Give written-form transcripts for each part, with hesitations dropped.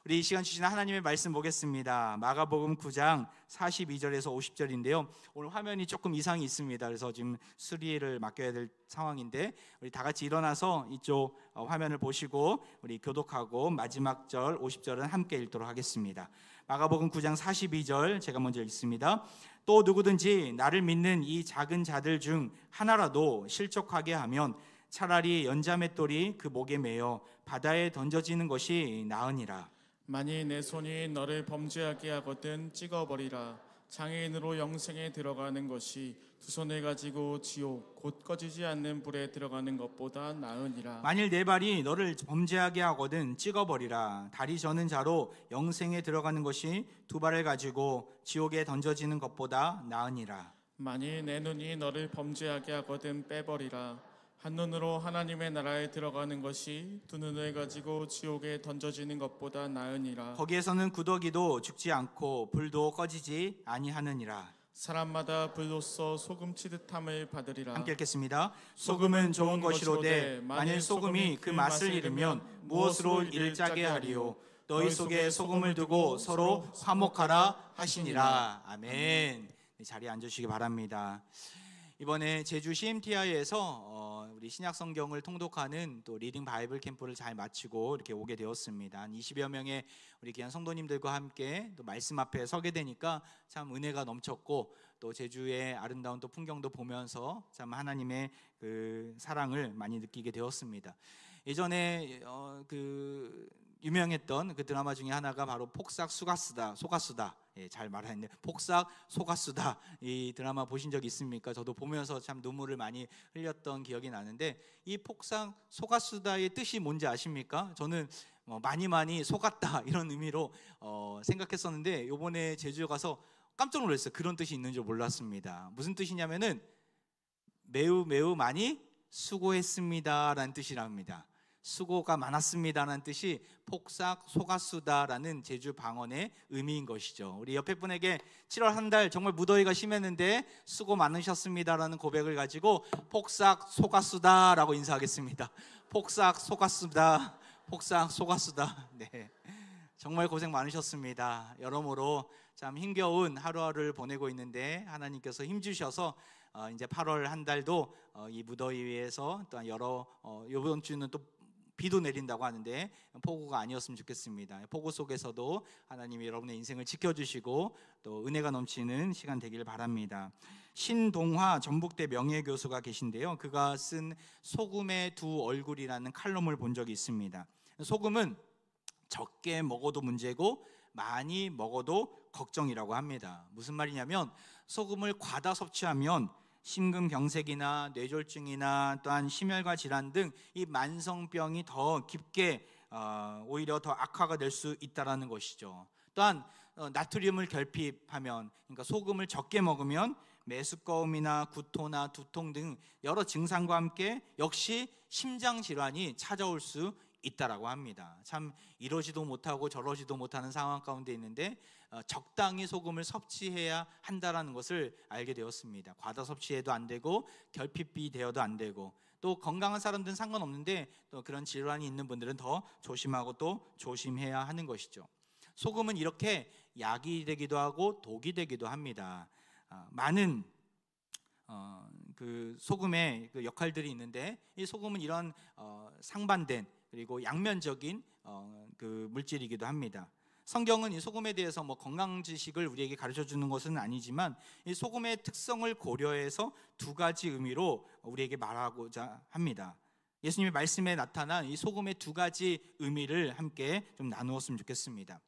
우리 이 시간 주신 하나님의 말씀 보겠습니다. 마가복음 9장 42절에서 50절인데요. 오늘 화면이 조금 이상이 있습니다. 그래서 지금 수리를 맡겨야 될 상황인데 우리 다 같이 일어나서 이쪽 화면을 보시고 우리 교독하고 마지막 절 50절은 함께 읽도록 하겠습니다. 마가복음 9장 42절 제가 먼저 읽습니다. 또 누구든지 나를 믿는 이 작은 자들 중 하나라도 실족하게 하면 차라리 연자맷돌이 그 목에 매어 바다에 던져지는 것이 나으니라. 만일 내 손이 너를 범죄하게 하거든 찍어버리라. 장애인으로 영생에 들어가는 것이 두 손을 가지고 지옥 곧 꺼지지 않는 불에 들어가는 것보다 나으니라. 만일 네 발이 너를 범죄하게 하거든 찍어버리라. 다리 저는 자로 영생에 들어가는 것이 두 발을 가지고 지옥에 던져지는 것보다 나으니라. 만일 내 눈이 너를 범죄하게 하거든 빼버리라. 한 눈으로 하나님의 나라에 들어가는 것이 두 눈을 가지고 지옥에 던져지는 것보다 나으니라. 거기에서는 구더기도 죽지 않고 불도 꺼지지 아니하느니라. 사람마다 불로써 소금 치듯함을 받으리라. 함께 읽겠습니다. 소금은 좋은 것이로되 만일 소금이 그 맛을 잃으면 무엇으로 이를 짜게 하리요. 너희 속에 소금을 두고 서로 화목하라 하시니라. 아멘. 자리에 앉으시기 바랍니다. 이번에 제주 CMTI에서 우리 신약 성경을 통독하는 또 리딩 바이블 캠프를 잘 마치고 이렇게 오게 되었습니다. 한 20여 명의 우리 귀한 성도님들과 함께 또 말씀 앞에 서게 되니까 참 은혜가 넘쳤고 또 제주의 아름다운 또 풍경도 보면서 참 하나님의 그 사랑을 많이 느끼게 되었습니다. 예전에 그 유명했던 그 드라마 중에 하나가 바로 폭삭 속았수다. 예, 잘 말하는데 폭삭 속았수다. 이 드라마 보신 적 있습니까? 저도 보면서 참 눈물을 많이 흘렸던 기억이 나는데 이 폭삭 속았수다의 뜻이 뭔지 아십니까? 저는 많이 속았다 이런 의미로 생각했었는데 이번에 제주에 가서 깜짝 놀랐어요. 그런 뜻이 있는 줄 몰랐습니다. 무슨 뜻이냐면은 매우 많이 수고했습니다라는 뜻이랍니다. 수고가 많았습니다라는 뜻이 폭삭 속았수다라는 제주 방언의 의미인 것이죠. 우리 옆에 분에게 7월 한 달 정말 무더위가 심했는데 수고 많으셨습니다라는 고백을 가지고 폭삭 속았수다라고 인사하겠습니다. 폭삭 속았수다. 폭삭 속았수다. 네, 정말 고생 많으셨습니다. 여러모로 참 힘겨운 하루하루를 보내고 있는데 하나님께서 힘주셔서 이제 8월 한 달도 이 무더위에서 또 이번 주는 또 비도 내린다고 하는데 폭우가 아니었으면 좋겠습니다. 폭우 속에서도 하나님이 여러분의 인생을 지켜주시고 또 은혜가 넘치는 시간 되길 바랍니다. 신동화 전북대 명예교수가 계신데요. 그가 쓴 소금의 두 얼굴이라는 칼럼을 본 적이 있습니다. 소금은 적게 먹어도 문제고 많이 먹어도 걱정이라고 합니다. 무슨 말이냐면 소금을 과다 섭취하면 심근경색이나 뇌졸중이나 또한 심혈관 질환 등 이 만성병이 더 깊게 오히려 더 악화가 될 수 있다는 것이죠. 또한 나트륨을 결핍하면, 그러니까 소금을 적게 먹으면 메스꺼움이나 구토나 두통 등 여러 증상과 함께 역시 심장 질환이 찾아올 수 있다라고 합니다. 참 이러지도 못하고 저러지도 못하는 상황 가운데 있는데 적당히 소금을 섭취해야 한다라는 것을 알게 되었습니다. 과다 섭취해도 안 되고 결핍이 되어도 안 되고 또 건강한 사람들은 상관없는데 또 그런 질환이 있는 분들은 더 조심하고 또 조심해야 하는 것이죠. 소금은 이렇게 약이 되기도 하고 독이 되기도 합니다. 많은 그 소금의 그 역할들이 있는데 이 소금은 이런 상반된 그리고 양면적인 그 물질이기도 합니다. 성경은 이 소금에 대해서 건강 지식을 우리에게 가르쳐 주는 것은 아니지만 이 소금의 특성을 고려해서 두 가지 의미로 우리에게 말하고자 합니다. 예수님의 말씀에 나타난 이 소금의 두 가지 의미를 함께 좀 나누었으면 좋겠습니다.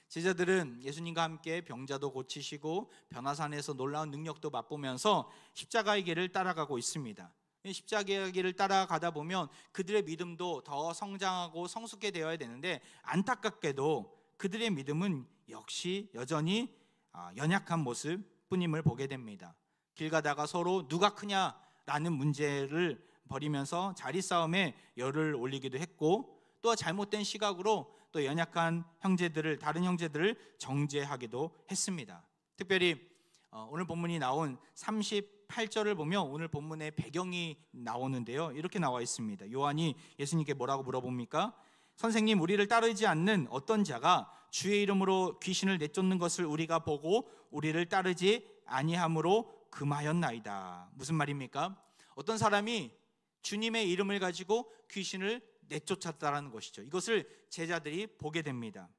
제자들은 예수님과 함께 병자도 고치시고 변화산에서 놀라운 능력도 맛보면서 십자가의 길을 따라가고 있습니다. 십자가의 길을 따라가다 보면 그들의 믿음도 더 성장하고 성숙해 되어야 되는데 안타깝게도 그들의 믿음은 역시 여전히 연약한 모습뿐임을 보게 됩니다. 길 가다가 서로 누가 크냐라는 문제를 벌이면서 자리 싸움에 열을 올리기도 했고 또 잘못된 시각으로 또 연약한 다른 형제들을 정죄하기도 했습니다. 특별히 오늘 본문이 나온 38절을 보면 오늘 본문의 배경이 나오는데요. 이렇게 나와 있습니다. 요한이 예수님께 뭐라고 물어봅니까? 선생님, 우리를 따르지 않는 어떤 자가 주의 이름으로 귀신을 내쫓는 것을 우리가 보고 우리를 따르지 아니함으로 금하였나이다. 무슨 말입니까? 어떤 사람이 주님의 이름을 가지고 귀신을 내쫓았다라는 것이죠. 이것을 제자들이 보게 됩니다.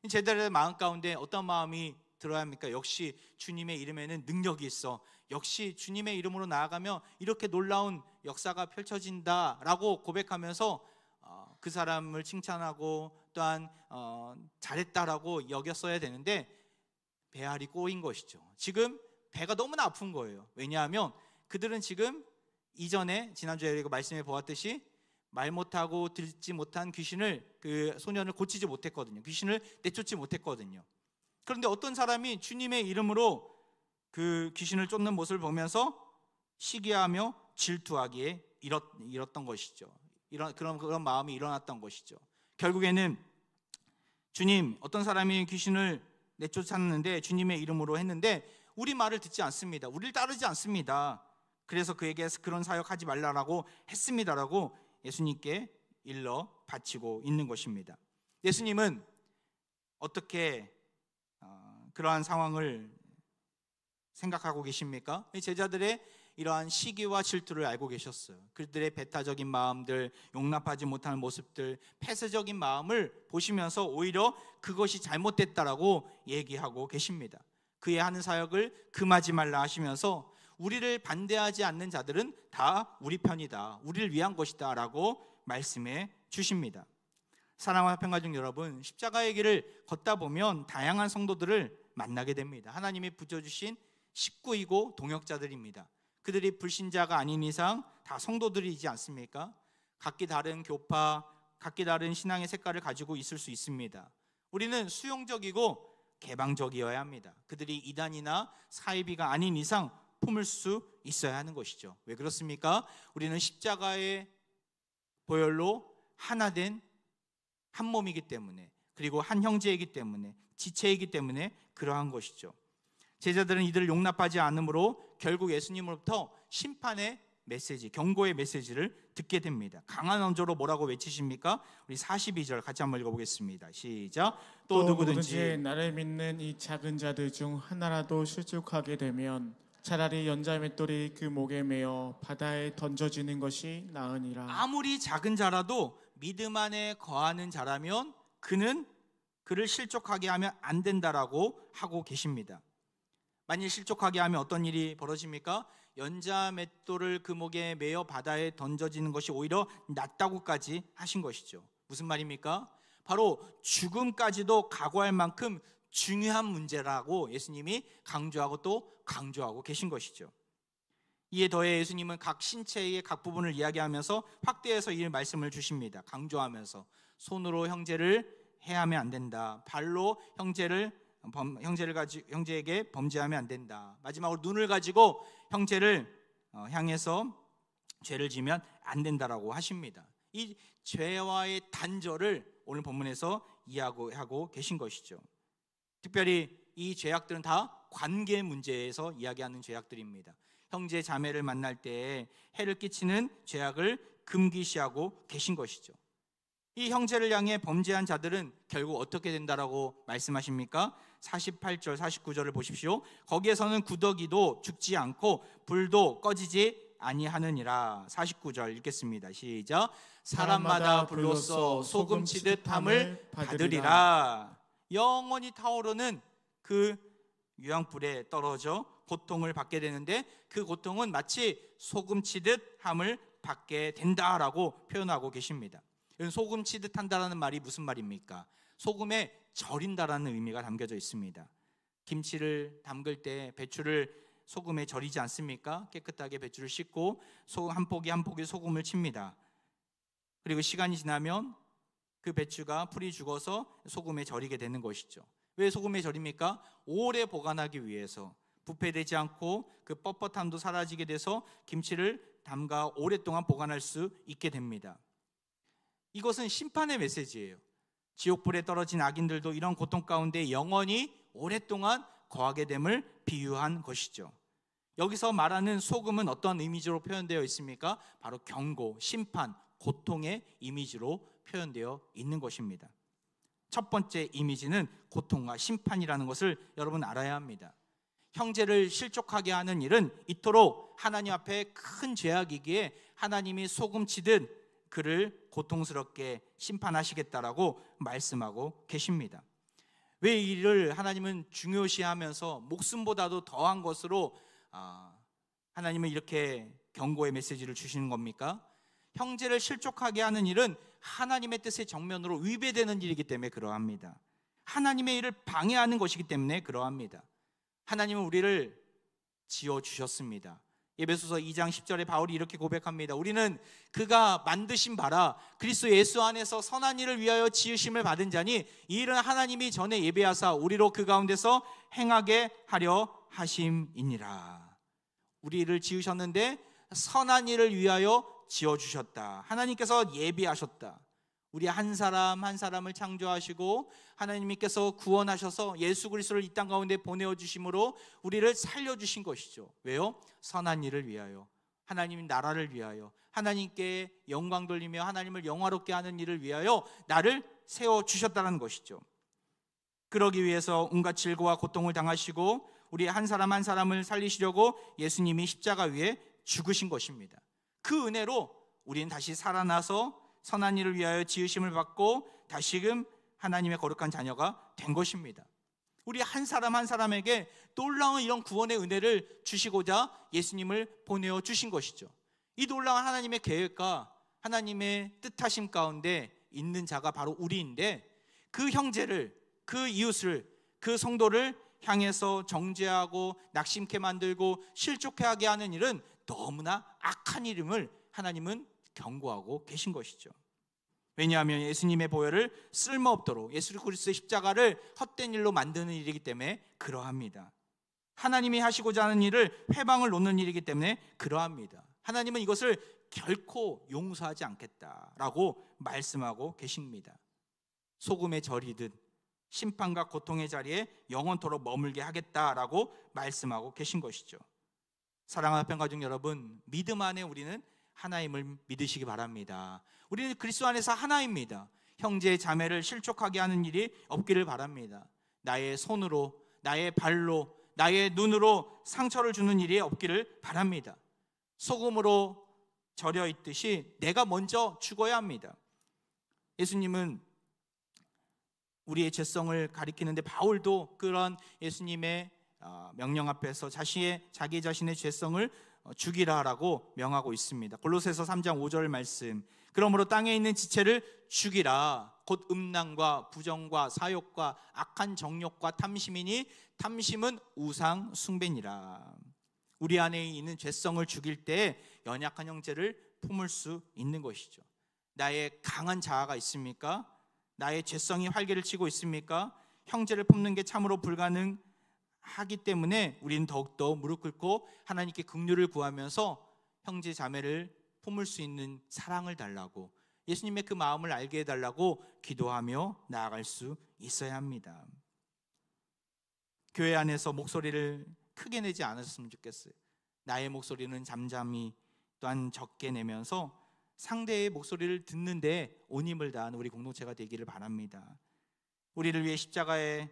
제자들의 마음 가운데 어떤 마음이 들어야 합니까? 역시 주님의 이름에는 능력이 있어. 역시 주님의 이름으로 나아가면 이렇게 놀라운 역사가 펼쳐진다라고 고백하면서 그 사람을 칭찬하고 또한 잘했다라고 여겼어야 되는데 배알이 꼬인 것이죠. 지금 배가 너무나 아픈 거예요. 왜냐하면 그들은 지금 이전에 지난주에 우리가 말씀해 보았듯이 말 못하고 듣지 못한 귀신을, 그 소년을 고치지 못했거든요. 귀신을 내쫓지 못했거든요. 그런데 어떤 사람이 주님의 이름으로 그 귀신을 쫓는 모습을 보면서 시기하며 질투하기에 이뤘던 것이죠. 그런 마음이 일어났던 것이죠. 결국에는 주님, 어떤 사람이 귀신을 내쫓았는데 주님의 이름으로 했는데 우리 말을 듣지 않습니다. 우리를 따르지 않습니다. 그래서 그에게 그런 사역하지 말라라고 했습니다라고 예수님께 일러 바치고 있는 것입니다. 예수님은 어떻게 그러한 상황을 생각하고 계십니까? 제자들의 이러한 시기와 질투를 알고 계셨어요. 그들의 배타적인 마음들, 용납하지 못하는 모습들, 폐쇄적인 마음을 보시면서 오히려 그것이 잘못됐다라고 얘기하고 계십니다. 그의 하는 사역을 금하지 말라 하시면서 우리를 반대하지 않는 자들은 다 우리 편이다, 우리를 위한 것이다 라고 말씀해 주십니다. 사랑하는 평가중 여러분, 십자가의 길을 걷다 보면 다양한 성도들을 만나게 됩니다. 하나님이 붙여주신 식구이고 동역자들입니다. 그들이 불신자가 아닌 이상 다 성도들이지 않습니까? 각기 다른 교파, 각기 다른 신앙의 색깔을 가지고 있을 수 있습니다. 우리는 수용적이고 개방적이어야 합니다. 그들이 이단이나 사이비가 아닌 이상 품을 수 있어야 하는 것이죠. 왜 그렇습니까? 우리는 십자가의 보혈로 하나 된 한 몸이기 때문에, 그리고 한 형제이기 때문에, 지체이기 때문에 그러한 것이죠. 제자들은 이들을 용납하지 않으므로 결국 예수님으로부터 심판의 메시지, 경고의 메시지를 듣게 됩니다. 강한 언조로 뭐라고 외치십니까? 우리 42절 같이 한번 읽어보겠습니다. 시작. 또 누구든지 나를 믿는 이 작은 자들 중 하나라도 실족하게 되면 차라리 연자맷돌이 그 목에 매어 바다에 던져지는 것이 나으니라. 아무리 작은 자라도 믿음 안에 거하는 자라면 그를 실족하게 하면 안 된다라고 하고 계십니다. 만일 실족하게 하면 어떤 일이 벌어집니까? 연자맷돌을 그 목에 매어 바다에 던져지는 것이 오히려 낫다고까지 하신 것이죠. 무슨 말입니까? 바로 죽음까지도 각오할 만큼 중요한 문제라고 예수님이 강조하고 또 강조하고 계신 것이죠. 이에 더해 예수님은 각 신체의 각 부분을 이야기하면서 확대해서 이 말씀을 주십니다. 강조하면서 형제를 해하면 안 된다. 발로 형제에게 범죄하면 안 된다. 마지막으로 눈을 가지고 형제를 향해서 죄를 지면 안 된다라고 하십니다. 이 죄와의 단절을 오늘 본문에서 이야기하고 계신 것이죠. 특별히 이 죄악들은 다 관계 문제에서 이야기하는 죄악들입니다. 형제 자매를 만날 때 해를 끼치는 죄악을 금기시하고 계신 것이죠. 이 형제를 향해 범죄한 자들은 결국 어떻게 된다라고 말씀하십니까? 48절 49절을 보십시오. 거기에서는 구더기도 죽지 않고 불도 꺼지지 아니하느니라. 49절 읽겠습니다. 시작. 사람마다 불로써 소금 치듯 함을 받으리라. 영원히 타오르는 그 유황불에 떨어져 고통을 받게 되는데 그 고통은 마치 소금 치듯 함을 받게 된다라고 표현하고 계십니다. 소금 치듯 한다라는 말이 무슨 말입니까? 소금에 절인다라는 의미가 담겨져 있습니다. 김치를 담글 때 배추를 소금에 절이지 않습니까? 깨끗하게 배추를 씻고 한 포기 한 포기 소금을 칩니다. 그리고 시간이 지나면 그 배추가 풀이 죽어서 소금에 절이게 되는 것이죠. 왜 소금에 절입니까? 오래 보관하기 위해서, 부패되지 않고 그 뻣뻣함도 사라지게 돼서 김치를 담가 오랫동안 보관할 수 있게 됩니다. 이것은 심판의 메시지예요. 지옥불에 떨어진 악인들도 이런 고통 가운데 영원히 오랫동안 거하게 됨을 비유한 것이죠. 여기서 말하는 소금은 어떤 이미지로 표현되어 있습니까? 바로 경고, 심판, 고통의 이미지로 표현되어 있는 것입니다. 첫 번째 이미지는 고통과 심판이라는 것을 여러분 알아야 합니다. 형제를 실족하게 하는 일은 이토록 하나님 앞에 큰 죄악이기에 하나님이 소금치듯 그를 고통스럽게 심판하시겠다라고 말씀하고 계십니다. 왜 이 일을 하나님은 중요시하면서 목숨보다도 더한 것으로 하나님은 이렇게 경고의 메시지를 주시는 겁니까? 형제를 실족하게 하는 일은 하나님의 뜻의 정면으로 위배되는 일이기 때문에 그러합니다. 하나님의 일을 방해하는 것이기 때문에 그러합니다. 하나님은 우리를 지어주셨습니다. 에베소서 2장 10절에 바울이 이렇게 고백합니다. 우리는 그가 만드신 바라 그리스도 예수 안에서 선한 일을 위하여 지으심을 받은 자니 이 일은 하나님이 전에 예배하사 우리로 그 가운데서 행하게 하려 하심이니라. 우리를 지으셨는데 선한 일을 위하여 지어주셨다. 하나님께서 예비하셨다. 우리 한 사람 한 사람을 창조하시고 하나님께서 구원하셔서 예수 그리스도를 이 땅 가운데 보내어주심으로 우리를 살려주신 것이죠. 왜요? 선한 일을 위하여, 하나님 나라를 위하여, 하나님께 영광 돌리며 하나님을 영화롭게 하는 일을 위하여 나를 세워주셨다는 것이죠. 그러기 위해서 온갖 질고와 고통을 당하시고 우리 한 사람 한 사람을 살리시려고 예수님이 십자가 위에 죽으신 것입니다. 그 은혜로 우리는 다시 살아나서 선한 일을 위하여 지으심을 받고 다시금 하나님의 거룩한 자녀가 된 것입니다. 우리 한 사람 한 사람에게 놀라운 이런 구원의 은혜를 주시고자 예수님을 보내어 주신 것이죠. 이 놀라운 하나님의 계획과 하나님의 뜻하심 가운데 있는 자가 바로 우리인데 그 형제를, 그 이웃을, 그 성도를 향해서 정죄하고 낙심케 만들고 실족하게 하는 일은 너무나 악한 일임을 하나님은 경고하고 계신 것이죠. 왜냐하면 예수님의 보혈을 쓸모없도록 예수 그리스도의 십자가를 헛된 일로 만드는 일이기 때문에 그러합니다. 하나님이 하시고자 하는 일을 회방을 놓는 일이기 때문에 그러합니다. 하나님은 이것을 결코 용서하지 않겠다라고 말씀하고 계십니다. 소금에 절이듯 심판과 고통의 자리에 영원토록 머물게 하겠다라고 말씀하고 계신 것이죠. 사랑하는 편가족 여러분, 믿음 안에 우리는 하나님을 믿으시기 바랍니다. 우리는 그리스도 안에서 하나입니다. 형제 자매를 실족하게 하는 일이 없기를 바랍니다. 나의 손으로, 나의 발로, 나의 눈으로 상처를 주는 일이 없기를 바랍니다. 소금으로 절여 있듯이 내가 먼저 죽어야 합니다. 예수님은 우리의 죄성을 가리키는데 바울도 그런 예수님의 명령 앞에서 자기 자신의 죄성을 죽이라라고 명하고 있습니다. 골로새서 3장 5절 말씀, 그러므로 땅에 있는 지체를 죽이라. 곧 음란과 부정과 사욕과 악한 정욕과 탐심이니 탐심은 우상 숭배니라. 우리 안에 있는 죄성을 죽일 때 연약한 형제를 품을 수 있는 것이죠. 나의 강한 자아가 있습니까? 나의 죄성이 활개를 치고 있습니까? 형제를 품는 게 참으로 불가능하기 때문에 우리는 더욱더 무릎 꿇고 하나님께 긍휼을 구하면서 형제 자매를 품을 수 있는 사랑을 달라고, 예수님의 그 마음을 알게 해달라고 기도하며 나아갈 수 있어야 합니다. 교회 안에서 목소리를 크게 내지 않았으면 좋겠어요. 나의 목소리는 잠잠히 또한 적게 내면서 상대의 목소리를 듣는데 온 힘을 다한 우리 공동체가 되기를 바랍니다. 우리를 위해 십자가에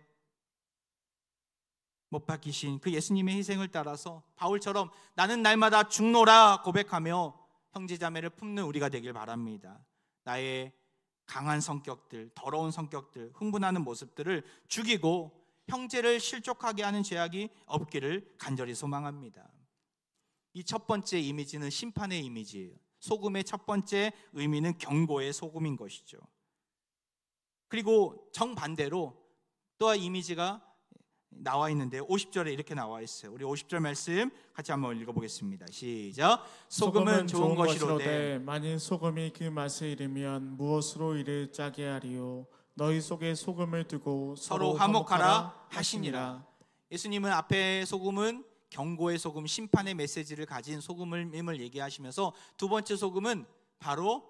못 박히신 그 예수님의 희생을 따라서 바울처럼 나는 날마다 죽노라 고백하며 형제자매를 품는 우리가 되길 바랍니다. 나의 강한 성격들, 더러운 성격들, 흥분하는 모습들을 죽이고 형제를 실족하게 하는 죄악이 없기를 간절히 소망합니다. 이 첫 번째 이미지는 심판의 이미지예요. 소금의 첫 번째 의미는 경고의 소금인 것이죠. 그리고 정반대로 또 이미지가 나와 있는데 50절에 이렇게 나와 있어요. 우리 50절 말씀 같이 한번 읽어보겠습니다. 시작. 소금은 좋은 것이로되 만일 소금이 그 맛을 잃으면 무엇으로 이를 짜게 하리요. 너희 속에 소금을 두고 서로 화목하라 하시니라. 예수님은 앞에 소금은 경고의 소금, 심판의 메시지를 가진 소금임을 얘기하시면서 두 번째 소금은 바로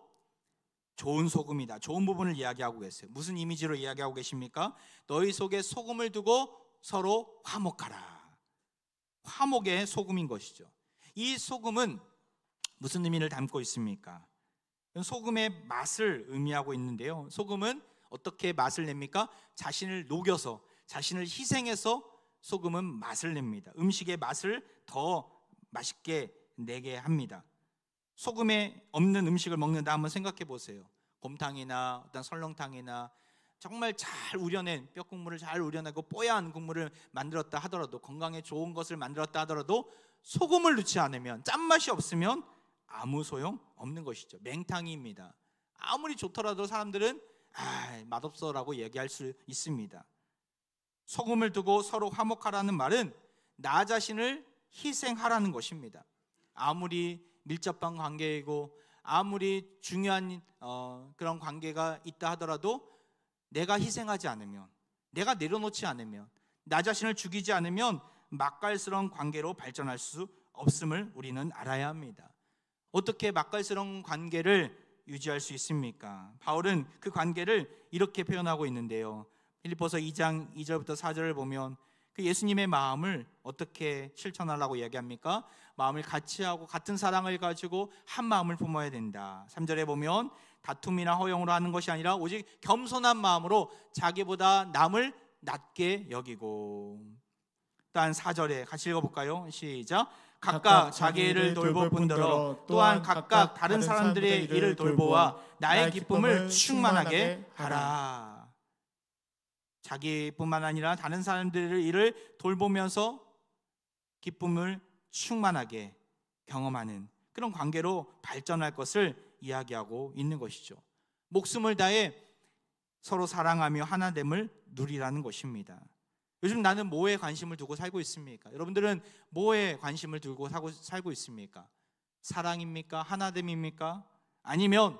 좋은 소금이다, 좋은 부분을 이야기하고 계세요. 무슨 이미지로 이야기하고 계십니까? 너희 속에 소금을 두고 서로 화목하라. 화목의 소금인 것이죠. 이 소금은 무슨 의미를 담고 있습니까? 소금의 맛을 의미하고 있는데요. 소금은 어떻게 맛을 냅니까? 자신을 녹여서, 자신을 희생해서 소금은 맛을 냅니다. 음식의 맛을 더 맛있게 내게 합니다. 소금에 없는 음식을 먹는다 한번 생각해 보세요. 곰탕이나 어떤 설렁탕이나 정말 잘 우려낸 뼈국물을 잘 우려내고 뽀얀 국물을 만들었다 하더라도, 건강에 좋은 것을 만들었다 하더라도 소금을 넣지 않으면, 짠맛이 없으면 아무 소용 없는 것이죠. 맹탕입니다. 아무리 좋더라도 사람들은 맛없어라고 얘기할 수 있습니다. 소금을 두고 서로 화목하라는 말은 나 자신을 희생하라는 것입니다. 아무리 밀접한 관계이고 아무리 중요한 그런 관계가 있다 하더라도 내가 희생하지 않으면, 내가 내려놓지 않으면, 나 자신을 죽이지 않으면 맛깔스러운 관계로 발전할 수 없음을 우리는 알아야 합니다. 어떻게 맛깔스러운 관계를 유지할 수 있습니까? 바울은 그 관계를 이렇게 표현하고 있는데요. 빌립보서 2장 2절부터 4절을 보면 그 예수님의 마음을 어떻게 실천하라고 이야기합니까? 마음을 같이 하고 같은 사랑을 가지고 한 마음을 품어야 된다. 3절에 보면 다툼이나 허용으로 하는 것이 아니라 오직 겸손한 마음으로 자기보다 남을 낮게 여기고. 또한 4절에 같이 읽어볼까요? 시작. 각각 자기 일을 돌볼 뿐더러 또한 각각 다른 사람들의 일을 돌보아 나의 기쁨을 충만하게 하라. 자기뿐만 아니라 다른 사람들의 일을 돌보면서 기쁨을 충만하게 경험하는 그런 관계로 발전할 것을 이야기하고 있는 것이죠. 목숨을 다해 서로 사랑하며 하나됨을 누리라는 것입니다. 요즘 나는 뭐에 관심을 두고 살고 있습니까? 여러분들은 뭐에 관심을 두고 살고 있습니까? 사랑입니까? 하나됨입니까? 아니면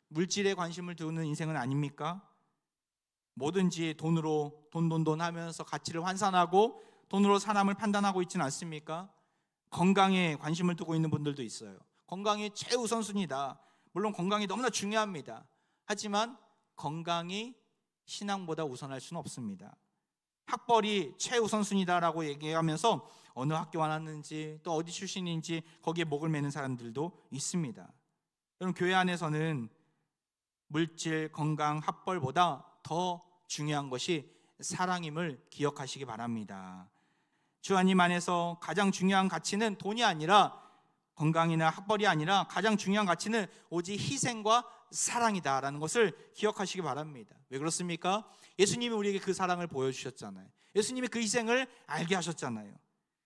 물질에 관심을 두는 인생은 아닙니까? 뭐든지 돈으로 돈 하면서 가치를 환산하고 돈으로 사람을 판단하고 있지는 않습니까? 건강에 관심을 두고 있는 분들도 있어요. 건강이 최우선순위다. 물론 건강이 너무나 중요합니다. 하지만 건강이 신앙보다 우선할 수는 없습니다. 학벌이 최우선순위다라고 얘기하면서 어느 학교 나왔는지 또 어디 출신인지 거기에 목을 매는 사람들도 있습니다. 여러분, 교회 안에서는 물질, 건강, 학벌보다 더 중요한 것이 사랑임을 기억하시기 바랍니다. 주 하나님 안에서 가장 중요한 가치는 돈이 아니라, 건강이나 학벌이 아니라 가장 중요한 가치는 오직 희생과 사랑이다라는 것을 기억하시기 바랍니다. 왜 그렇습니까? 예수님이 우리에게 그 사랑을 보여주셨잖아요. 예수님이 그 희생을 알게 하셨잖아요.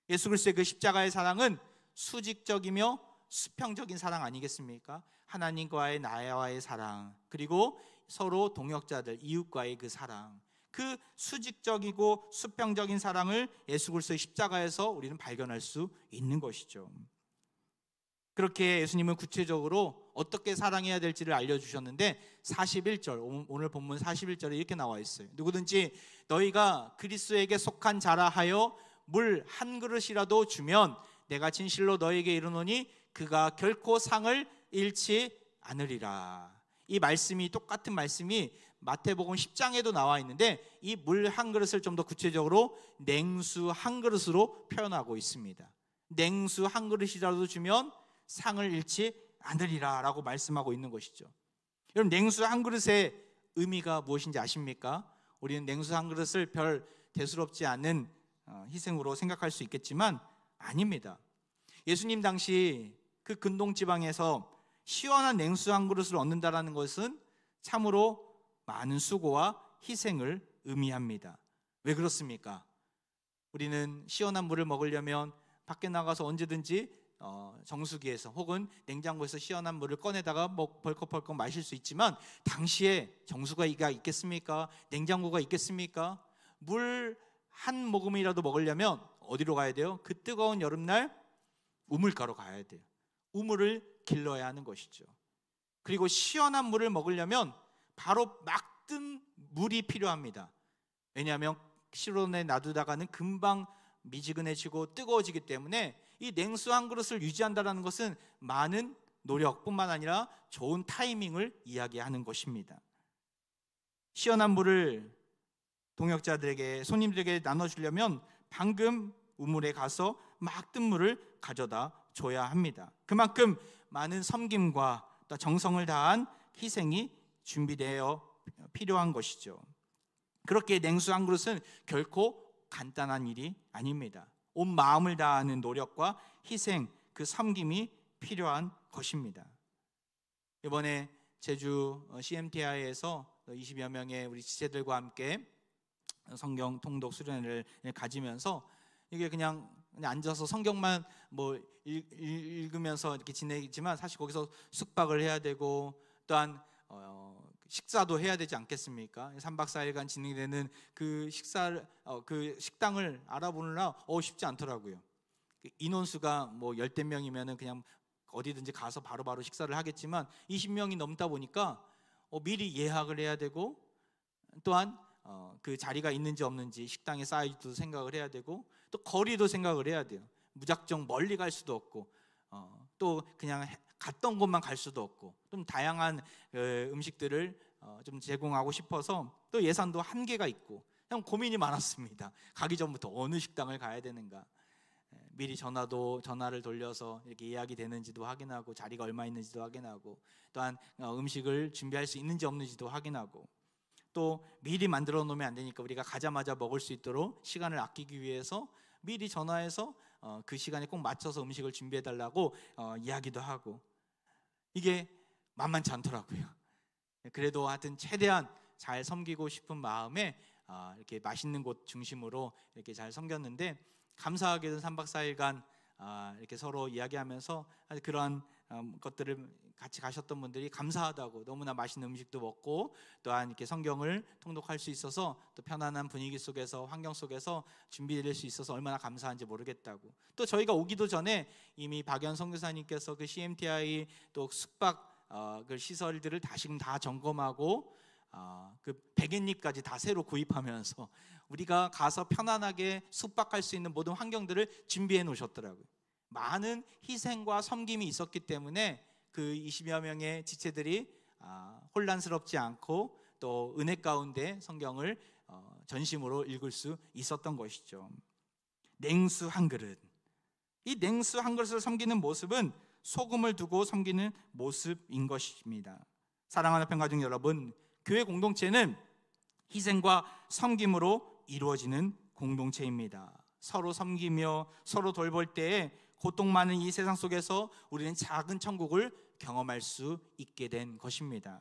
예수 그리스도의 그 십자가의 사랑은 수직적이며 수평적인 사랑 아니겠습니까? 하나님과의 나와의 사랑, 그리고 서로 동역자들, 이웃과의 그 사랑, 그 수직적이고 수평적인 사랑을 예수 그리스도의 십자가에서 우리는 발견할 수 있는 것이죠. 그렇게 예수님은 구체적으로 어떻게 사랑해야 될지를 알려주셨는데 41절, 오늘 본문 41절에 이렇게 나와 있어요. 누구든지 너희가 그리스도에게 속한 자라 하여 물 한 그릇이라도 주면 내가 진실로 너희에게 이르노니 그가 결코 상을 잃지 않으리라. 이 말씀이, 똑같은 말씀이 마태복음 10장에도 나와 있는데 이 물 한 그릇을 좀 더 구체적으로 냉수 한 그릇으로 표현하고 있습니다. 냉수 한 그릇이라도 주면 상을 잃지 않으리라 라고 말씀하고 있는 것이죠. 여러분, 냉수 한 그릇의 의미가 무엇인지 아십니까? 우리는 냉수 한 그릇을 별 대수롭지 않은 희생으로 생각할 수 있겠지만 아닙니다. 예수님 당시 그 근동 지방에서 시원한 냉수 한 그릇을 얻는다라는 것은 참으로 많은 수고와 희생을 의미합니다. 왜 그렇습니까? 우리는 시원한 물을 먹으려면 밖에 나가서 언제든지 정수기에서 혹은 냉장고에서 시원한 물을 꺼내다가 벌컥벌컥 마실 수 있지만 당시에 정수기가 있겠습니까? 냉장고가 있겠습니까? 물 한 모금이라도 먹으려면 어디로 가야 돼요? 그 뜨거운 여름날 우물가로 가야 돼요. 우물을 길러야 하는 것이죠. 그리고 시원한 물을 먹으려면 바로 막 뜬 물이 필요합니다. 왜냐하면 실온에 놔두다가는 금방 미지근해지고 뜨거워지기 때문에 이 냉수 한 그릇을 유지한다는 것은 많은 노력뿐만 아니라 좋은 타이밍을 이야기하는 것입니다. 시원한 물을 동역자들에게, 손님들에게 나눠주려면 방금 우물에 가서 막 뜬 물을 가져다 줘야 합니다. 그만큼 많은 섬김과 또 정성을 다한 희생이 준비되어 필요한 것이죠. 그렇게 냉수 한 그릇은 결코 간단한 일이 아닙니다. 온 마음을 다하는 노력과 희생, 그 섬김이 필요한 것입니다. 이번에 제주 CMTI에서 20여 명의 우리 지체들과 함께 성경 통독 수련회를 가지면서 이게 그냥 앉아서 성경만 뭐 읽으면서 이렇게 지내지만 사실 거기서 숙박을 해야 되고 또한 식사도 해야 되지 않겠습니까? 3박 4일간 진행되는 그 식당을 알아보느라 쉽지 않더라고요. 인원수가 뭐 10대 명이면은 그냥 어디든지 가서 바로바로 식사를 하겠지만 20명이 넘다 보니까 미리 예약을 해야 되고 또한 그 자리가 있는지 없는지 식당의 사이즈도 생각을 해야 되고 또 거리도 생각을 해야 돼요. 무작정 멀리 갈 수도 없고 또 그냥 갔던 곳만 갈 수도 없고 좀 다양한 음식들을 좀 제공하고 싶어서 또 예산도 한계가 있고 그냥 고민이 많았습니다. 가기 전부터 어느 식당을 가야 되는가, 미리 전화를 돌려서 이렇게 예약이 되는지도 확인하고 자리가 얼마 있는지도 확인하고 또한 음식을 준비할 수 있는지 없는지도 확인하고 또 미리 만들어 놓으면 안 되니까 우리가 가자마자 먹을 수 있도록 시간을 아끼기 위해서 미리 전화해서 그 시간에 꼭 맞춰서 음식을 준비해 달라고 이야기도 하고 이게 만만치 않더라고요. 그래도 하여튼 최대한 잘 섬기고 싶은 마음에 이렇게 맛있는 곳 중심으로 이렇게 잘 섬겼는데 감사하게도 3박 4일간 이렇게 서로 이야기하면서 그러한 것들을 같이 가셨던 분들이 감사하다고, 너무나 맛있는 음식도 먹고 또한 이렇게 성경을 통독할 수 있어서 또 편안한 분위기 속에서 환경 속에서 준비될 수 있어서 얼마나 감사한지 모르겠다고. 또 저희가 오기도 전에 이미 박연 선교사님께서 그 CMTI 또 숙박 그 시설들을 다시금 다 점검하고 그 백엔잎까지 다 새로 구입하면서 우리가 가서 편안하게 숙박할 수 있는 모든 환경들을 준비해 놓으셨더라고요. 많은 희생과 섬김이 있었기 때문에 그 20여 명의 지체들이 혼란스럽지 않고 또 은혜 가운데 성경을 전심으로 읽을 수 있었던 것이죠. 냉수 한 그릇, 이 냉수 한 그릇을 섬기는 모습은 소금을 두고 섬기는 모습인 것입니다. 사랑하는 평가중 여러분, 교회 공동체는 희생과 섬김으로 이루어지는 공동체입니다. 서로 섬기며 서로 돌볼 때에 고통 많은 이 세상 속에서 우리는 작은 천국을 경험할 수 있게 된 것입니다.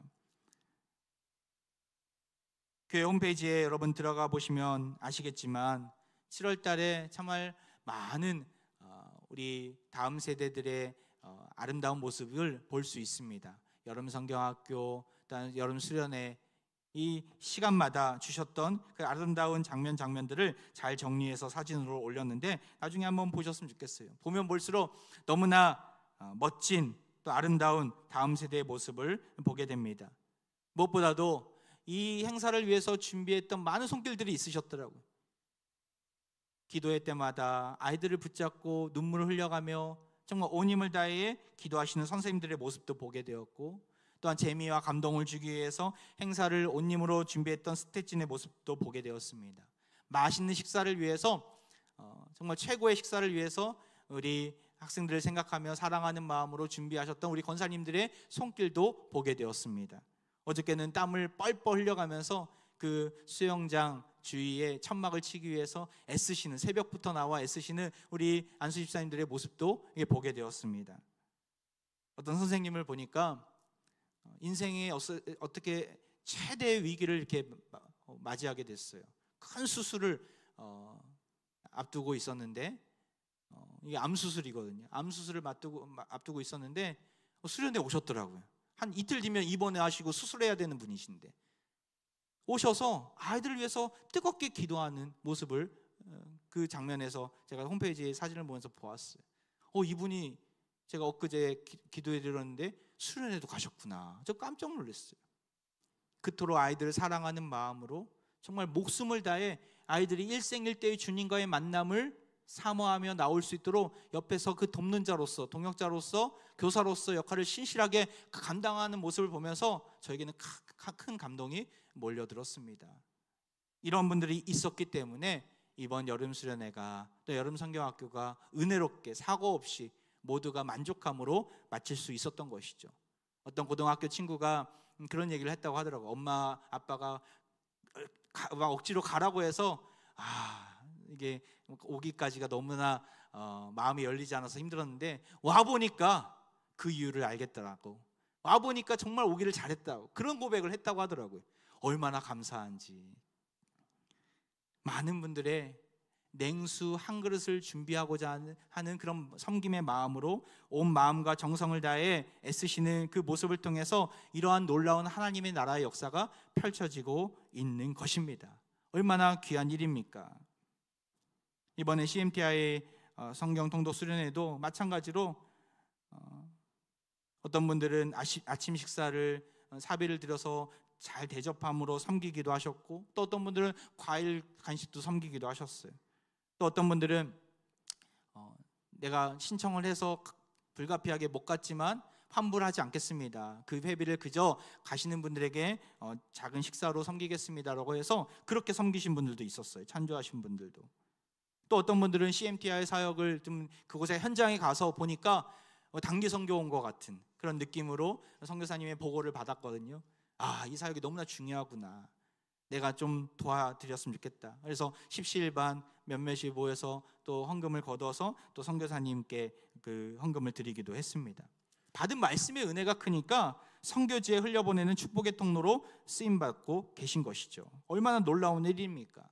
교회 홈페이지에 여러분 들어가 보시면 아시겠지만 7월 달에 정말 많은 우리 다음 세대들의 아름다운 모습을 볼 수 있습니다. 여름 성경학교, 또한 여름 수련회, 이 시간마다 주셨던 그 아름다운 장면들을 잘 정리해서 사진으로 올렸는데 나중에 한번 보셨으면 좋겠어요. 보면 볼수록 너무나 멋진 또 아름다운 다음 세대의 모습을 보게 됩니다. 무엇보다도 이 행사를 위해서 준비했던 많은 손길들이 있으셨더라고요. 기도회 때마다 아이들을 붙잡고 눈물을 흘려가며 정말 온 힘을 다해 기도하시는 선생님들의 모습도 보게 되었고, 또한 재미와 감동을 주기 위해서 행사를 온 힘으로 준비했던 스태진의 모습도 보게 되었습니다. 맛있는 식사를 위해서 정말 최고의 식사를 위해서 우리 학생들을 생각하며 사랑하는 마음으로 준비하셨던 우리 권사님들의 손길도 보게 되었습니다. 어저께는 땀을 뻘뻘 흘려가면서 그 수영장 주위에 천막을 치기 위해서 애쓰시는, 새벽부터 나와 애쓰시는 우리 안수 집사님들의 모습도 보게 되었습니다. 어떤 선생님을 보니까 인생에 어떻게 최대의 위기를 이렇게 맞이하게 됐어요. 큰 수술을 앞두고 있었는데, 이게 암 수술이거든요. 암 수술을 앞두고 있었는데 수련회 오셨더라고요. 한 이틀 뒤면 입원해 하시고 수술해야 되는 분이신데 오셔서 아이들을 위해서 뜨겁게 기도하는 모습을 그 장면에서 제가 홈페이지에 사진을 보면서 보았어요. 이분이 제가 엊그제 기도해 드렸는데 수련회도 가셨구나. 저 깜짝 놀랐어요. 그토록 아이들을 사랑하는 마음으로 정말 목숨을 다해 아이들이 일생일대의 주님과의 만남을 사모하며 나올 수 있도록 옆에서 그 돕는 자로서, 동역자로서, 교사로서 역할을 신실하게 감당하는 모습을 보면서 저에게는 큰 감동이 몰려들었습니다. 이런 분들이 있었기 때문에 이번 여름 수련회가, 또 여름 성경학교가 은혜롭게 사고 없이 모두가 만족함으로 마칠 수 있었던 것이죠. 어떤 고등학교 친구가 그런 얘기를 했다고 하더라고. 엄마 아빠가 막 억지로 가라고 해서 이게 오기까지가 너무나 마음이 열리지 않아서 힘들었는데 와보니까 그 이유를 알겠더라고. 와보니까 정말 오기를 잘했다고, 그런 고백을 했다고 하더라고요. 얼마나 감사한지. 많은 분들의 냉수 한 그릇을 준비하고자 하는 그런 섬김의 마음으로 온 마음과 정성을 다해 애쓰시는 그 모습을 통해서 이러한 놀라운 하나님의 나라의 역사가 펼쳐지고 있는 것입니다. 얼마나 귀한 일입니까? 이번에 CMTI 성경 통독 수련회도 마찬가지로 어떤 분들은 아침 식사를 사비를 들여서 잘 대접함으로 섬기기도 하셨고, 또 어떤 분들은 과일 간식도 섬기기도 하셨어요. 또 어떤 분들은 내가 신청을 해서 불가피하게 못 갔지만 환불하지 않겠습니다, 그 회비를 그저 가시는 분들에게 작은 식사로 섬기겠습니다라고 해서 그렇게 섬기신 분들도 있었어요. 찬조하신 분들도. 또 어떤 분들은 CMTI 사역을 좀 그곳에 현장에 가서 보니까 단기 선교 온 것 같은 그런 느낌으로 선교사님의 보고를 받았거든요. 이 사역이 너무나 중요하구나, 내가 좀 도와드렸으면 좋겠다. 그래서 십시일반 몇몇이 모여서 또 헌금을 거둬서 또 선교사님께 그 헌금을 드리기도 했습니다. 받은 말씀의 은혜가 크니까 선교지에 흘려보내는 축복의 통로로 쓰임받고 계신 것이죠. 얼마나 놀라운 일입니까?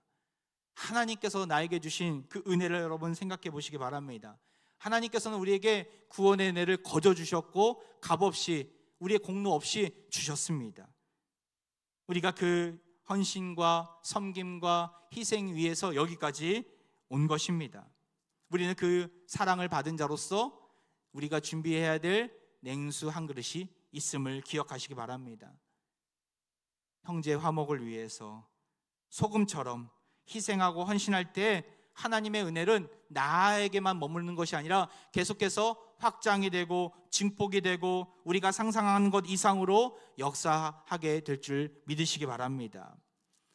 하나님께서 나에게 주신 그 은혜를 여러분 생각해 보시기 바랍니다. 하나님께서는 우리에게 구원의 은혜를 거저 주셨고 값없이, 우리의 공로 없이 주셨습니다. 우리가 그 헌신과 섬김과 희생 위에서 여기까지 온 것입니다. 우리는 그 사랑을 받은 자로서 우리가 준비해야 될 냉수 한 그릇이 있음을 기억하시기 바랍니다. 형제 화목을 위해서 소금처럼 희생하고 헌신할 때 하나님의 은혜는 나에게만 머무르는 것이 아니라 계속해서 확장이 되고 증폭이 되고 우리가 상상하는 것 이상으로 역사하게 될 줄 믿으시기 바랍니다.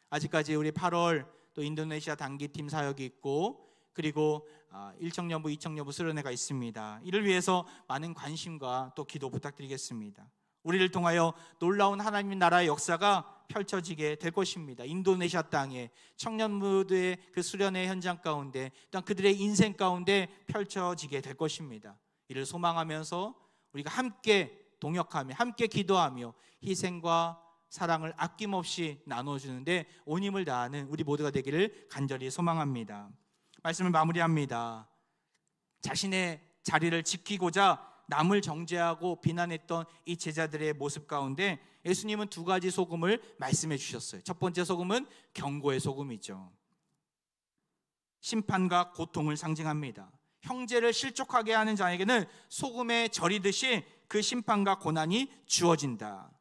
아직까지 우리 8월 또 인도네시아 단기팀 사역이 있고, 그리고 1청년부 2청년부 수련회가 있습니다. 이를 위해서 많은 관심과 또 기도 부탁드리겠습니다. 우리를 통하여 놀라운 하나님 나라의 역사가 펼쳐지게 될 것입니다. 인도네시아 땅에 청년부들의 그 수련회 현장 가운데, 또한 그들의 인생 가운데 펼쳐지게 될 것입니다. 이를 소망하면서 우리가 함께 동역하며 함께 기도하며 희생과 사랑을 아낌없이 나눠주는데 온 힘을 다하는 우리 모두가 되기를 간절히 소망합니다. 말씀을 마무리합니다. 자신의 자리를 지키고자 남을 정죄하고 비난했던 이 제자들의 모습 가운데 예수님은 두 가지 소금을 말씀해 주셨어요. 첫 번째 소금은 경고의 소금이죠. 심판과 고통을 상징합니다. 형제를 실족하게 하는 자에게는 소금에 절이듯이 그 심판과 고난이 주어진다.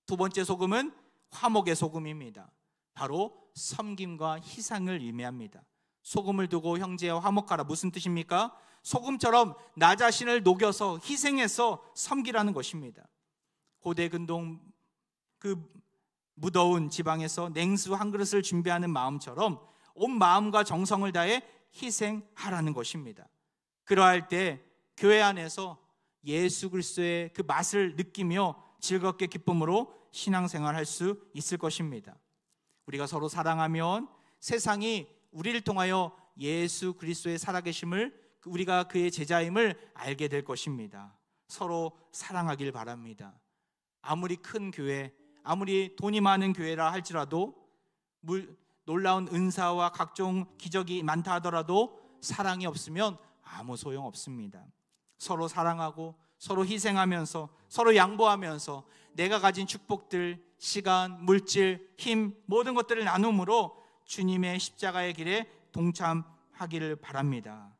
두 번째 소금은 화목의 소금입니다. 바로 섬김과 희생을 의미합니다. 소금을 두고 형제와 화목하라, 무슨 뜻입니까? 소금처럼 나 자신을 녹여서 희생해서 섬기라는 것입니다. 고대 근동 그 무더운 지방에서 냉수 한 그릇을 준비하는 마음처럼 온 마음과 정성을 다해 희생하라는 것입니다. 그러할 때 교회 안에서 예수 그리스도의 그 맛을 느끼며 즐겁게 기쁨으로 신앙생활할 수 있을 것입니다. 우리가 서로 사랑하면 세상이 우리를 통하여 예수 그리스도의 살아계심을, 우리가 그의 제자임을 알게 될 것입니다. 서로 사랑하길 바랍니다. 아무리 큰 교회, 아무리 돈이 많은 교회라 할지라도, 놀라운 은사와 각종 기적이 많다 하더라도 사랑이 없으면 아무 소용 없습니다. 서로 사랑하고 서로 희생하면서 서로 양보하면서 내가 가진 축복들, 시간, 물질, 힘, 모든 것들을 나눔으로 주님의 십자가의 길에 동참하기를 바랍니다.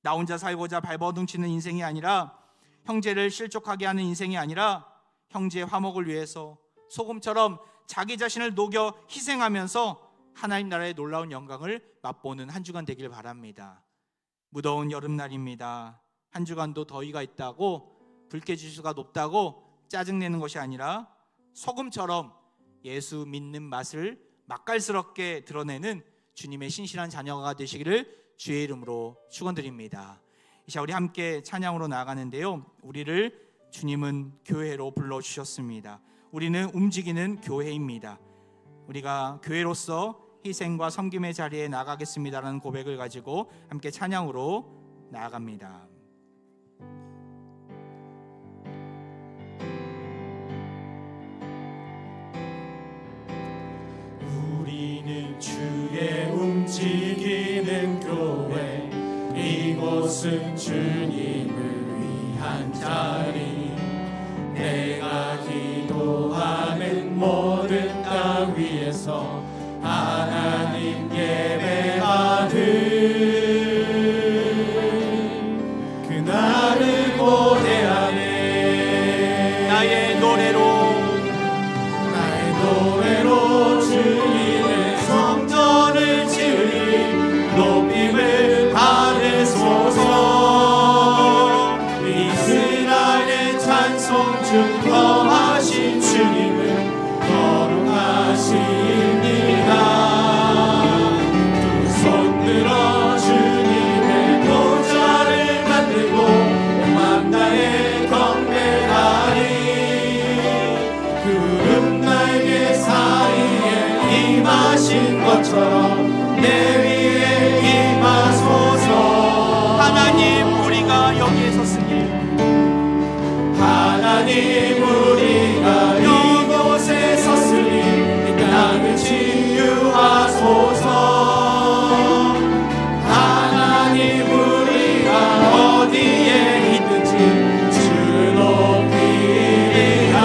나 혼자 살고자 발버둥치는 인생이 아니라, 형제를 실족하게 하는 인생이 아니라 형제의 화목을 위해서 소금처럼 자기 자신을 녹여 희생하면서 하나님 나라의 놀라운 영광을 맛보는 한 주간 되길 바랍니다. 무더운 여름날입니다. 한 주간도 더위가 있다고, 불쾌지수가 높다고 짜증내는 것이 아니라 소금처럼 예수 믿는 맛을 맛깔스럽게 드러내는 주님의 신실한 자녀가 되시기를 주의 이름으로 축원드립니다. 이 시간 우리 함께 찬양으로 나아가는데요, 우리를 주님은 교회로 불러주셨습니다. 우리는 움직이는 교회입니다. 우리가 교회로서 희생과 섬김의 자리에 나가겠습니다라는 고백을 가지고 함께 찬양으로 나아갑니다. 우리는 주의 움직이는 교회, 이곳은 주님을 위한 자리. 내가 기도하는 모든 땅 위에서 하나님 예배받을 그날을 고대하네. 나의 노래로 주님의 성전을 지으니 높임을 받으소서. 이스라엘의 찬송 중 거하신 주님은 거룩하십니다. 두 손 들어 주님의 보좌를 만들고 온 다해 경배하리. 구름 날개 사이에 임하신 것처럼 내 위에 임하소서. 하나님, 우리가 여기에 섰으니 하나님, 우리가 이곳에 섰으니 이 땅을 치유하소서. 하나님, 우리가 어디에 있든지 주를 높이리라.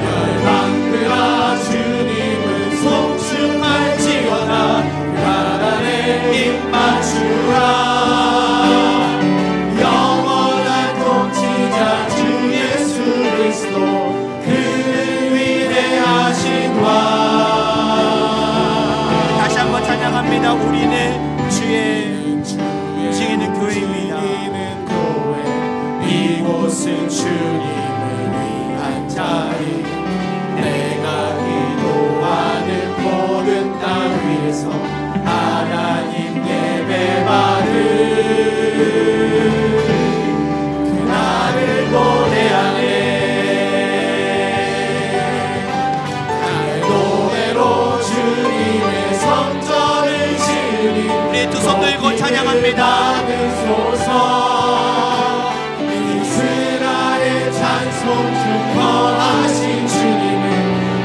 열방들아, 주님은 송축할지어다. 그 발 아래 입 맞추라. 영원한 통치자 주 예수 그리스도, 그는 위대하신 왕. 다시 한번 찬양합니다. 우리는 주의 움직이는 교회입니다. 이곳은 주님을 위한 자리. 내가 기도하는 모든 땅 위에서 하나님 예배받을 그날을 고대하네. 나의 노래로 주님의 성전을 지으니 우리 두 손 들고 찬양합니다. 받으소서. 이스라엘 찬송 중 거하신 주님은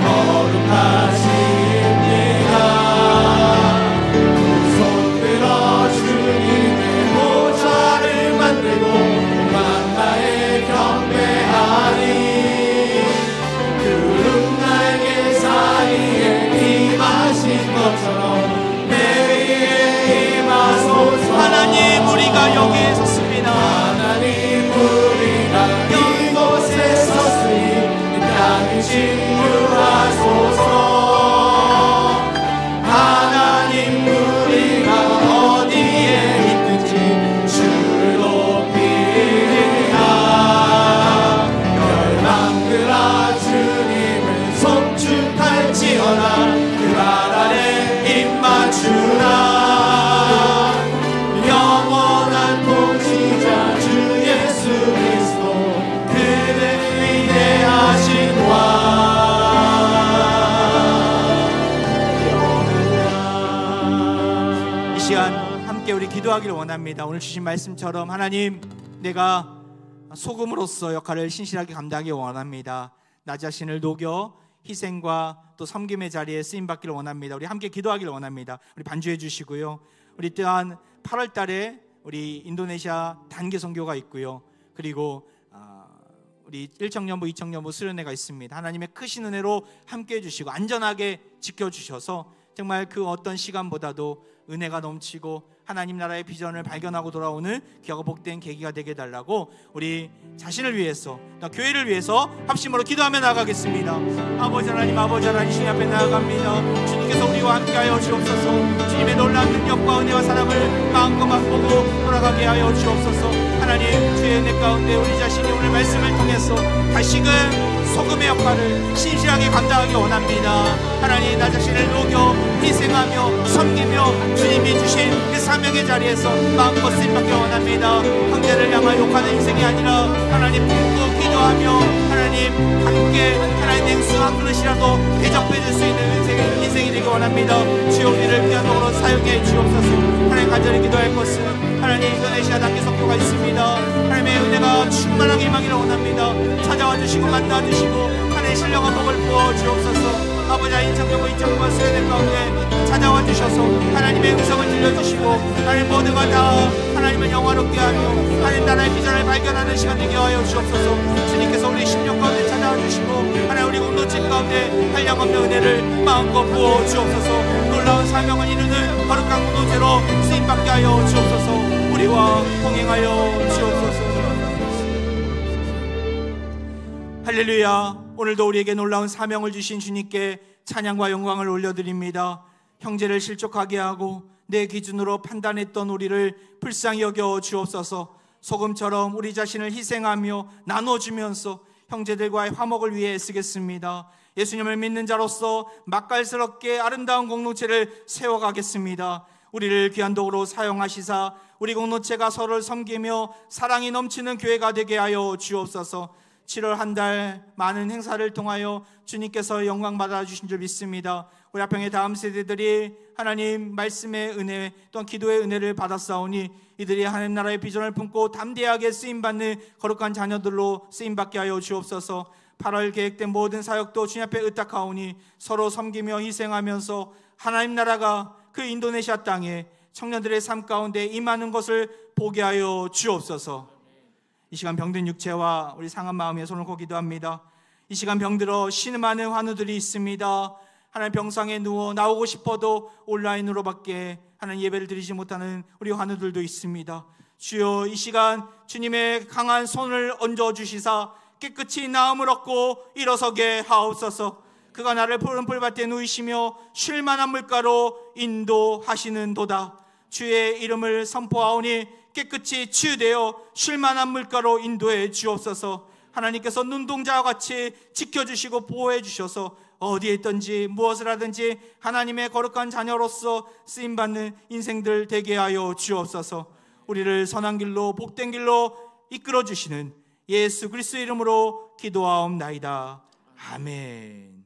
거룩하십니다. 두 손 들어 주님의 보좌를 만들고 만나에 경배하리. 구름 날개 사이에 임하신 것처럼 내 위에 임하소서. 하나님, 우리가 여기에 섰습니다. 하나님, 우리가 이곳에 섰으니 이 땅을 치유하소서. 하나님, 우리가 어디에 있든지 주를 높이리라. 열방들아, 주님을 송축할지어다. 그 발 아래 입 맞추라. 영원한 통치자 주 예수 그리스도, 그는 위대하신 왕. 이 시간 함께 우리 기도하기를 원합니다. 오늘 주신 말씀처럼 하나님, 내가 소금으로서 역할을 신실하게 감당하기 원합니다. 나 자신을 녹여 희생과 또 섬김의 자리에 쓰임받기를 원합니다. 우리 함께 기도하기를 원합니다. 우리 반주해 주시고요. 우리 또한 8월 달에 우리 인도네시아 단기 선교가 있고요. 그리고 우리 1청년부 2청년부 수련회가 있습니다. 하나님의 크신 은혜로 함께 해주시고 안전하게 지켜주셔서 정말 그 어떤 시간보다도 은혜가 넘치고 하나님 나라의 비전을 발견하고 돌아오는 귀하고 복된 계기가 되게 해달라고 우리 자신을 위해서, 또 교회를 위해서 합심으로 기도하며 나아가겠습니다. 아버지 하나님, 아버지 하나님, 주님 앞에 나아갑니다. 주님께서 우리와 함께하여 주옵소서. 주님의 놀라운 능력과 은혜와 사랑을 마음껏 맛보고 돌아가게 하여 주옵소서. 하나님, 주의 은혜 가운데 우리 자신이 오늘 말씀을 통해서 다시금 소금의 역할을 신실하게 감당하기 원합니다. 하나님, 나 자신을 녹여 희생하며 섬기며 주님이 주신 그 사명의 자리에서 마음껏 쓰임받기 원합니다. 형제를 향하여 욕하는 인생이 아니라 하나님 품고 기도하며 하나님 함께 하나님 냉수 한 그릇이라도 대접해 줄 수 있는 인생이 되기 원합니다. 주여, 우리를 귀한 도구로 사용해 주옵소서. 하나님, 간절히 기도할 것은 하나님 인도네시아 단기 선교가 있습니다. 하나님의 은혜가 충만하게 임하기를 원합니다. 찾아와 주시고 만나 주시고 하나님의 신령한 복을 부어 주옵소서. 아버지, 인천교구 인천교구가 수련회 가운데 찾아와 주셔서 하나님의 음성을 들려주시고 하나님 모두가 다 하나님을 영화롭게 하며 하나님 나라의 비전을 발견하는 시간 되게 하여 주옵소서. 주님께서 우리 심령 가운데 찾아와 주시고 하나님 우리 공동체 가운데 한량없는 은혜를 마음껏 부어 주옵소서. 놀라운 사명을 이루는 거룩한 공동체로 쓰임받게 하여 주옵소서. 우리와 동행하여 주옵소서. 할렐루야. 오늘도 우리에게 놀라운 사명을 주신 주님께 찬양과 영광을 올려드립니다. 형제를 실족하게 하고 내 기준으로 판단했던 우리를 불쌍히 여겨 주옵소서. 소금처럼 우리 자신을 희생하며 나눠주면서 형제들과의 화목을 위해 애쓰겠습니다. 예수님을 믿는 자로서 맛깔스럽게 아름다운 공동체를 세워가겠습니다. 우리를 귀한 도구로 사용하시사 우리 공동체가 서로를 섬기며 사랑이 넘치는 교회가 되게 하여 주옵소서. 7월 한 달 많은 행사를 통하여 주님께서 영광 받아주신 줄 믿습니다. 우리 화평의 다음 세대들이 하나님 말씀의 은혜 또한 기도의 은혜를 받았사오니 이들이 하나님 나라의 비전을 품고 담대하게 쓰임받는 거룩한 자녀들로 쓰임받게 하여 주옵소서. 8월 계획된 모든 사역도 주님 앞에 의탁하오니 서로 섬기며 희생하면서 하나님 나라가 그 인도네시아 땅에 청년들의 삶 가운데 임하는 것을 보게 하여 주옵소서. 이 시간 병든 육체와 우리 상한 마음에 손을 고 기도합니다. 이 시간 병들어 신음하는 환우들이 있습니다. 하나님, 병상에 누워 나오고 싶어도 온라인으로밖에 하나님 예배를 드리지 못하는 우리 환우들도 있습니다. 주여, 이 시간 주님의 강한 손을 얹어주시사 깨끗이 나음을 얻고 일어서게 하옵소서. 그가 나를 푸른 풀밭에 누이시며 쉴만한 물가로 인도하시는 도다. 주의 이름을 선포하오니 깨끗이 치유되어 쉴만한 물가로 인도해 주옵소서. 하나님께서 눈동자와 같이 지켜주시고 보호해 주셔서 어디에 있든지 무엇을 하든지 하나님의 거룩한 자녀로서 쓰임받는 인생들 되게 하여 주옵소서. 우리를 선한 길로 복된 길로 이끌어 주시는 예수 그리스도 이름으로 기도하옵나이다. 아멘.